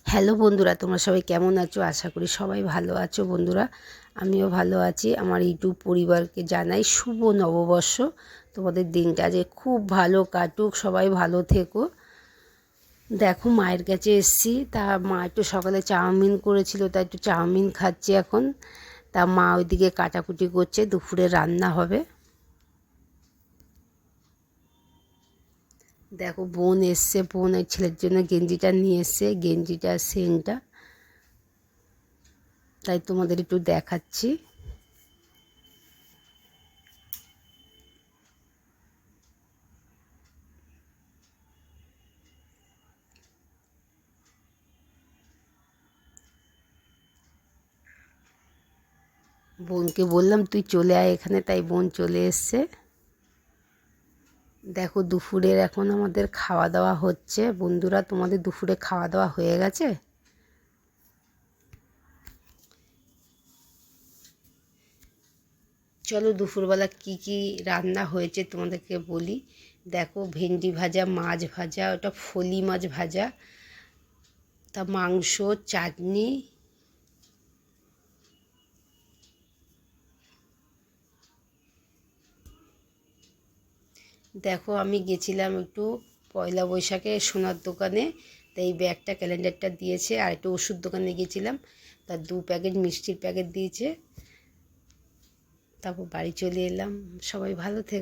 Hello বন্ধুরা, তোমরা সবাই কেমন আছো? আশা করি সবাই ভালো আছো বন্ধুরা। আমিও ভালো আছি। আমার ইউটিউব পরিবারকে জানাই শুভ নববর্ষ। তোমাদের দিনটা যে খুব ভালো কাটুক, সবাই ভালো থেকো। দেখো মায়ের কাছে এসছি, তা মা একটু সকালে চাউমিন করেছিল, তা একটু চাউমিন খাচ্ছি এখন। তা মা ওইদিকে কাটাকুটি করছে, দুপুরে রান্না হবে। দেখো বোন এসছে, বোন ওই ছেলের জন্য গেঞ্জিটা নিয়ে এসছে, গেঞ্জিটা সেন্টটা, তাই তোমাদের একটু দেখাচ্ছি। বোনকে বললাম তুই চলে আয় এখানে, তাই বোন চলে এসছে। দেখো দুপুরের এখন আমাদের খাওয়া দাওয়া হচ্ছে বন্ধুরা। তোমাদের দুপুরে খাওয়া দাওয়া হয়ে গেছে? চলো দুপুরবেলা কি কি রান্না হয়েছে তোমাদেরকে বলি। দেখো ভেন্ডি ভাজা, মাছ ভাজা, ওটা ফলি মাছ ভাজা, তা মাংস, চাটনি। দেখো আমি গেছিলাম একটু পয়লা বৈশাখে সোনার দোকানে, তাই এই ব্যাগটা ক্যালেন্ডারটা দিয়েছে। আর একটু ওষুধ দোকানে গেছিলাম, তার 2 প্যাকেট মিষ্টির প্যাকেট দিয়েছে। তারপর বাড়ি চলে এলাম। সবাই ভালো থেকো।